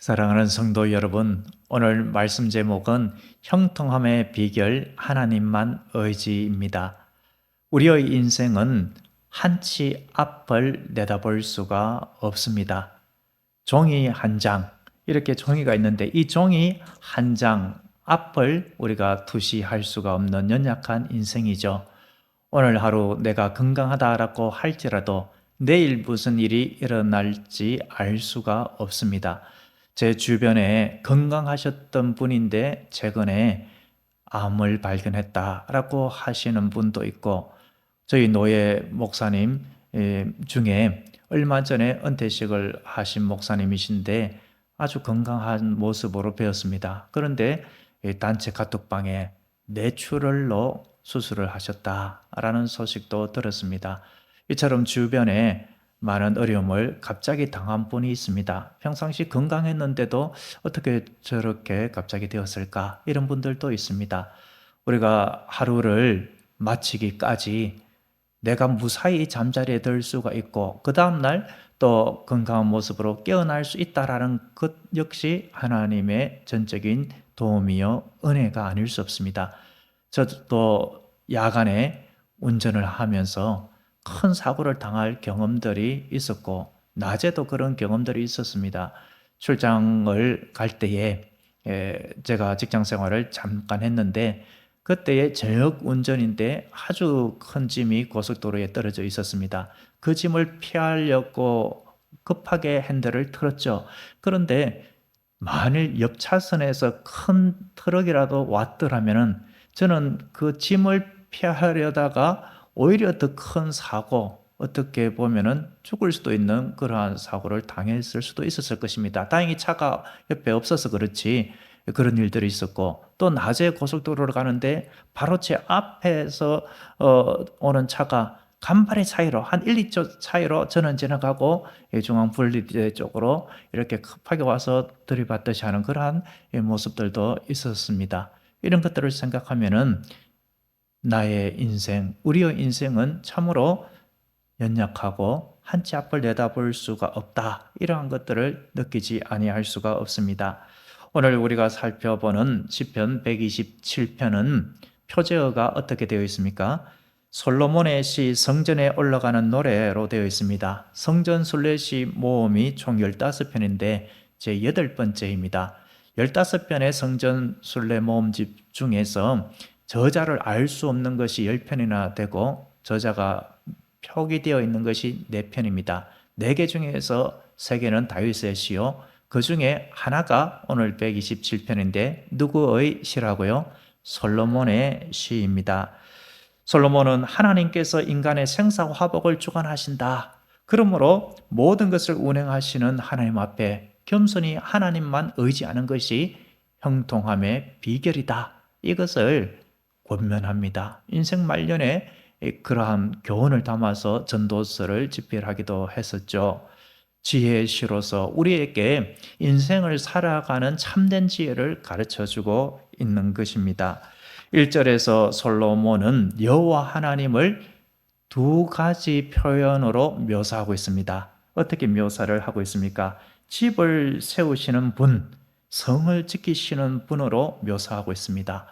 사랑하는 성도 여러분, 오늘 말씀 제목은 형통함의 비결 하나님만 의지입니다. 우리의 인생은 한치 앞을 내다볼 수가 없습니다. 종이 한 장, 이렇게 종이가 있는데 이 종이 한 장 앞을 우리가 투시할 수가 없는 연약한 인생이죠. 오늘 하루 내가 건강하다라고 할지라도 내일 무슨 일이 일어날지 알 수가 없습니다. 제 주변에 건강하셨던 분인데 최근에 암을 발견했다라고 하시는 분도 있고, 저희 노예 목사님 중에 얼마 전에 은퇴식을 하신 목사님이신데 아주 건강한 모습으로 배웠습니다. 그런데 단체 카톡방에 뇌출혈로 수술을 하셨다라는 소식도 들었습니다. 이처럼 주변에 많은 어려움을 갑자기 당한 분이 있습니다. 평상시 건강했는데도 어떻게 저렇게 갑자기 되었을까? 이런 분들도 있습니다. 우리가 하루를 마치기까지 내가 무사히 잠자리에 들 수가 있고 그 다음날 또 건강한 모습으로 깨어날 수 있다라는 것 역시 하나님의 전적인 도움이요 은혜가 아닐 수 없습니다. 저도 야간에 운전을 하면서 큰 사고를 당할 경험들이 있었고 낮에도 그런 경험들이 있었습니다. 출장을 갈 때에 제가 직장 생활을 잠깐 했는데 그때의 저녁 운전인데 아주 큰 짐이 고속도로에 떨어져 있었습니다. 그 짐을 피하려고 급하게 핸들을 틀었죠. 그런데 만일 옆 차선에서 큰 트럭이라도 왔더라면은 저는 그 짐을 피하려다가 오히려 더 큰 사고, 어떻게 보면은 죽을 수도 있는 그러한 사고를 당했을 수도 있었을 것입니다. 다행히 차가 옆에 없어서 그렇지 그런 일들이 있었고, 또 낮에 고속도로를 가는데 바로 제 앞에서 오는 차가 간발의 차이로 한 1, 2초 차이로 저는 지나가고 중앙분리대 쪽으로 이렇게 급하게 와서 들이받듯이 하는 그러한 모습들도 있었습니다. 이런 것들을 생각하면은 나의 인생, 우리의 인생은 참으로 연약하고 한치 앞을 내다볼 수가 없다. 이러한 것들을 느끼지 아니할 수가 없습니다. 오늘 우리가 살펴보는 시편 127편은 표제어가 어떻게 되어 있습니까? 솔로몬의 시 성전에 올라가는 노래로 되어 있습니다. 성전 순례시 모음이 총 15편인데 제 8번째입니다. 15편의 성전 순례 모음집 중에서 저자를 알 수 없는 것이 10편이나 되고 저자가 표기되어 있는 것이 4편입니다. 4개 중에서 3개는 다윗의 시요. 그 중에 하나가 오늘 127편인데 누구의 시라고요? 솔로몬의 시입니다. 솔로몬은 하나님께서 인간의 생사화복을 주관하신다. 그러므로 모든 것을 운행하시는 하나님 앞에 겸손히 하나님만 의지하는 것이 형통함의 비결이다. 이것을 권면합니다. 인생 말년에 그러한 교훈을 담아서 전도서를 집필하기도 했었죠. 지혜의 시로서 우리에게 인생을 살아가는 참된 지혜를 가르쳐주고 있는 것입니다. 1절에서 솔로몬은 여호와 하나님을 2가지 표현으로 묘사하고 있습니다. 어떻게 묘사를 하고 있습니까? 집을 세우시는 분, 성을 지키시는 분으로 묘사하고 있습니다.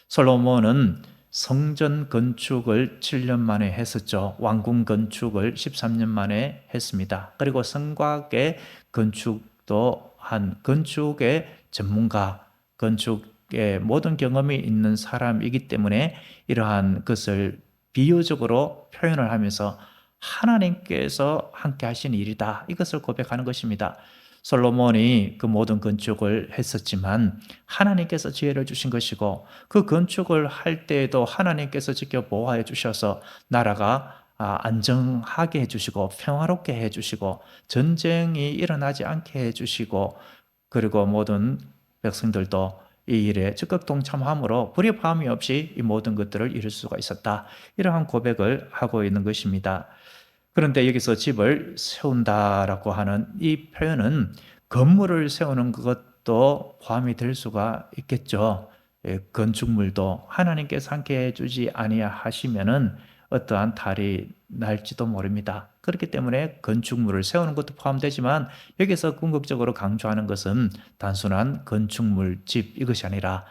솔로몬은 성전 건축을 7년 만에 했었죠. 왕궁 건축을 13년 만에 했습니다. 그리고 성곽의 건축도 한 건축의 전문가, 건축의 모든 경험이 있는 사람이기 때문에 이러한 것을 비유적으로 표현을 하면서 하나님께서 함께 하신 일이다. 이것을 고백하는 것입니다. 솔로몬이 그 모든 건축을 했었지만 하나님께서 지혜를 주신 것이고 그 건축을 할 때에도 하나님께서 직접 보호해 주셔서 나라가 안정하게 해주시고 평화롭게 해주시고 전쟁이 일어나지 않게 해주시고 그리고 모든 백성들도 이 일에 적극 동참함으로 불협화음이 없이 이 모든 것들을 이룰 수가 있었다. 이러한 고백을 하고 있는 것입니다. 그런데 여기서 집을 세운다라고 하는 이 표현은 건물을 세우는 것도 포함이 될 수가 있겠죠. 건축물도 하나님께서 함께 해주지 아니하시면은 어떠한 탈이 날지도 모릅니다. 그렇기 때문에 건축물을 세우는 것도 포함되지만 여기서 궁극적으로 강조하는 것은 단순한 건축물, 집 이것이 아니라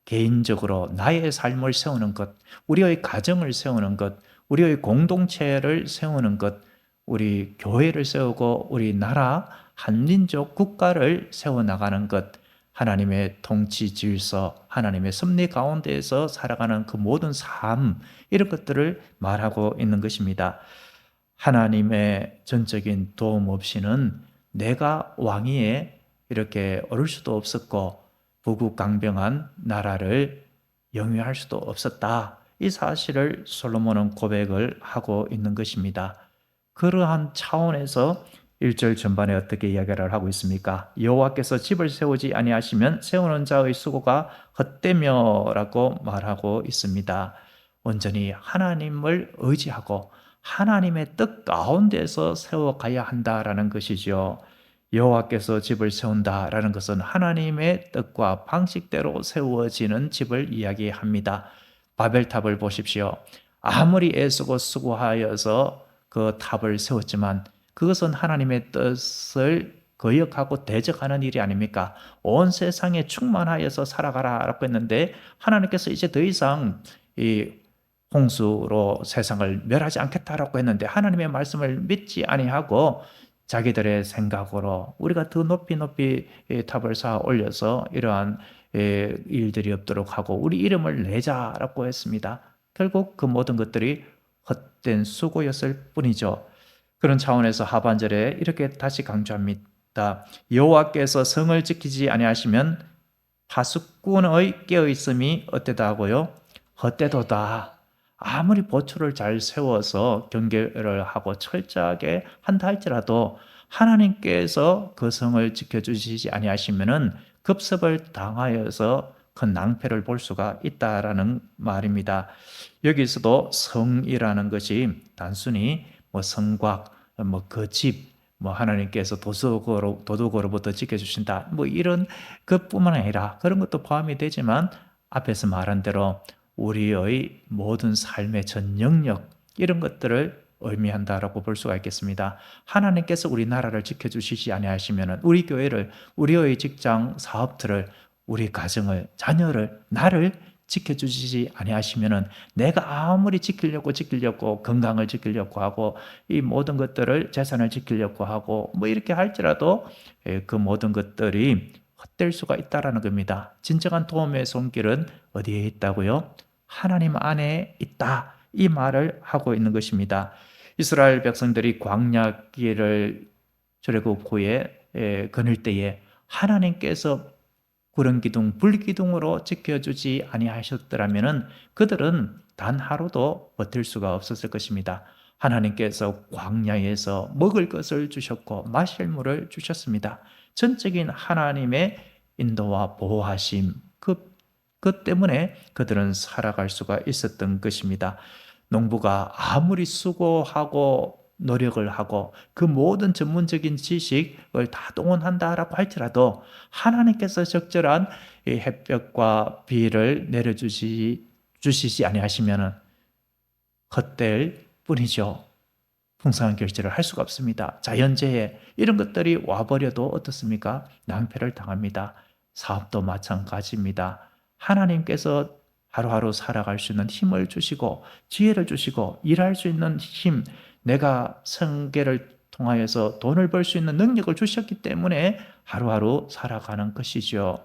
개인적으로 나의 삶을 세우는 것, 우리의 가정을 세우는 것, 우리의 공동체를 세우는 것, 우리 교회를 세우고 우리 나라, 한민족 국가를 세워나가는 것, 하나님의 통치 질서, 하나님의 섭리 가운데에서 살아가는 그 모든 삶, 이런 것들을 말하고 있는 것입니다. 하나님의 전적인 도움 없이는 내가 왕위에 이렇게 오를 수도 없었고 부국강병한 나라를 영위할 수도 없었다. 이 사실을 솔로몬은 고백을 하고 있는 것입니다. 그러한 차원에서 1절 전반에 어떻게 이야기를 하고 있습니까? 여호와께서 집을 세우지 아니하시면 세우는 자의 수고가 헛되며라고 말하고 있습니다. 온전히 하나님을 의지하고 하나님의 뜻 가운데서 세워가야 한다라는 것이죠. 여호와께서 집을 세운다라는 것은 하나님의 뜻과 방식대로 세워지는 집을 이야기합니다. 바벨탑을 보십시오. 아무리 애쓰고 수고하여서 그 탑을 세웠지만 그것은 하나님의 뜻을 거역하고 대적하는 일이 아닙니까? 온 세상에 충만하여서 살아가라라고 했는데 하나님께서 이제 더 이상 이 홍수로 세상을 멸하지 않겠다라고 했는데 하나님의 말씀을 믿지 아니하고 자기들의 생각으로 우리가 더 높이 탑을 쌓아 올려서 이러한 일들이 없도록 하고 우리 이름을 내자라고 했습니다. 결국 그 모든 것들이 헛된 수고였을 뿐이죠. 그런 차원에서 하반절에 이렇게 다시 강조합니다. 여호와께서 성을 지키지 아니하시면 파수꾼의 깨어있음이 어때다 하고요? 헛되도다. 아무리 보초를 잘 세워서 경계를 하고 철저하게 한다 할지라도 하나님께서 그 성을 지켜주시지 아니하시면은 급습을 당하여서 큰 낭패를 볼 수가 있다라는 말입니다. 여기서도 성이라는 것이 단순히 뭐 성곽, 뭐 그 집, 뭐 하나님께서 도둑으로부터 지켜주신다, 뭐 이런 것뿐만 아니라 그런 것도 포함이 되지만 앞에서 말한 대로 우리의 모든 삶의 전 영역 이런 것들을 의미한다라고 볼 수가 있겠습니다. 하나님께서 우리 나라를 지켜주시지 아니하시면 우리 교회를, 우리의 직장, 사업들을, 우리 가정을, 자녀를, 나를 지켜주시지 아니하시면 내가 아무리 지키려고 건강을 지키려고 하고 이 모든 것들을 재산을 지키려고 하고 뭐 이렇게 할지라도 그 모든 것들이 헛될 수가 있다라는 겁니다. 진정한 도움의 손길은 어디에 있다고요? 하나님 안에 있다. 이 말을 하고 있는 것입니다. 이스라엘 백성들이 광야길을 출애굽 후에 거닐 때에 하나님께서 구름 기둥, 불 기둥으로 지켜주지 아니하셨더라면은 그들은 단 하루도 버틸 수가 없었을 것입니다. 하나님께서 광야에서 먹을 것을 주셨고 마실 물을 주셨습니다. 전적인 하나님의 인도와 보호하심, 그 때문에 그들은 살아갈 수가 있었던 것입니다. 농부가 아무리 수고하고 노력을 하고 그 모든 전문적인 지식을 다 동원한다라고 할지라도 하나님께서 적절한 햇볕과 비를 내려주시지 아니하시면 헛될 뿐이죠. 풍성한 결실을 할 수가 없습니다. 자연재해 이런 것들이 와버려도 어떻습니까? 낭패를 당합니다. 사업도 마찬가지입니다. 하나님께서 하루하루 살아갈 수 있는 힘을 주시고 지혜를 주시고 일할 수 있는 힘, 내가 생계를 통하여서 돈을 벌 수 있는 능력을 주셨기 때문에 하루하루 살아가는 것이죠.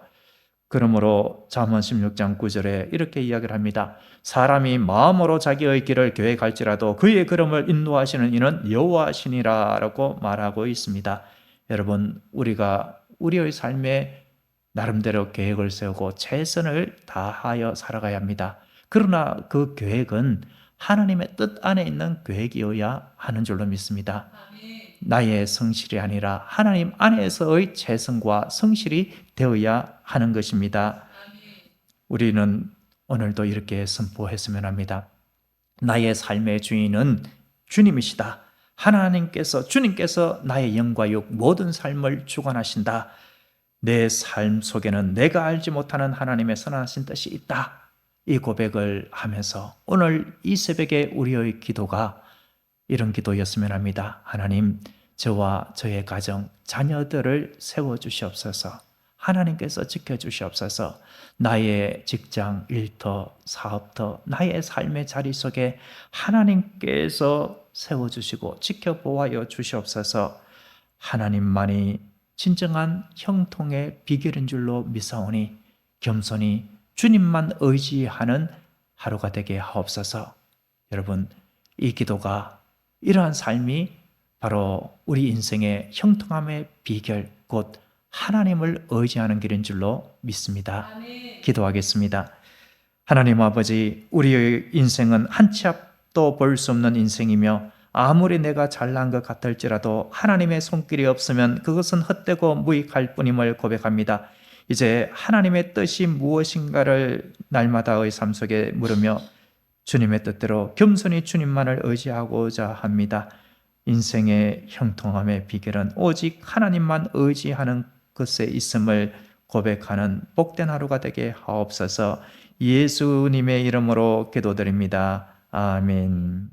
그러므로 잠언 16장 9절에 이렇게 이야기를 합니다. 사람이 마음으로 자기의 길을 계획할지라도 그의 걸음을 인도하시는 이는 여호와시니라라고 말하고 있습니다. 여러분, 우리가 우리의 삶에 나름대로 계획을 세우고 최선을 다하여 살아가야 합니다. 그러나 그 계획은 하나님의 뜻 안에 있는 계획이어야 하는 줄로 믿습니다. 나의 성실이 아니라 하나님 안에서의 최선과 성실이 되어야 하는 것입니다. 우리는 오늘도 이렇게 선포했으면 합니다. 나의 삶의 주인은 주님이시다. 주님께서 나의 영과 육 모든 삶을 주관하신다. 내 삶 속에는 내가 알지 못하는 하나님의 선하신 뜻이 있다. 이 고백을 하면서 오늘 이 새벽에 우리의 기도가 이런 기도였으면 합니다. 하나님, 저와 저의 가정, 자녀들을 세워주시옵소서. 하나님께서 지켜주시옵소서. 나의 직장, 일터, 사업터, 나의 삶의 자리 속에 하나님께서 세워주시고 지켜보아 주시옵소서. 하나님만이 진정한 형통의 비결인 줄로 믿사오니 겸손히 주님만 의지하는 하루가 되게 하옵소서. 여러분, 이 기도가, 이러한 삶이 바로 우리 인생의 형통함의 비결, 곧 하나님을 의지하는 길인 줄로 믿습니다. 기도하겠습니다. 하나님 아버지, 우리의 인생은 한 치 앞도 볼 수 없는 인생이며 아무리 내가 잘난 것 같을지라도 하나님의 손길이 없으면 그것은 헛되고 무익할 뿐임을 고백합니다. 이제 하나님의 뜻이 무엇인가를 날마다의 삶 속에 물으며 주님의 뜻대로 겸손히 주님만을 의지하고자 합니다. 인생의 형통함의 비결은 오직 하나님만 의지하는 것에 있음을 고백하는 복된 하루가 되게 하옵소서. 예수님의 이름으로 기도드립니다. 아멘.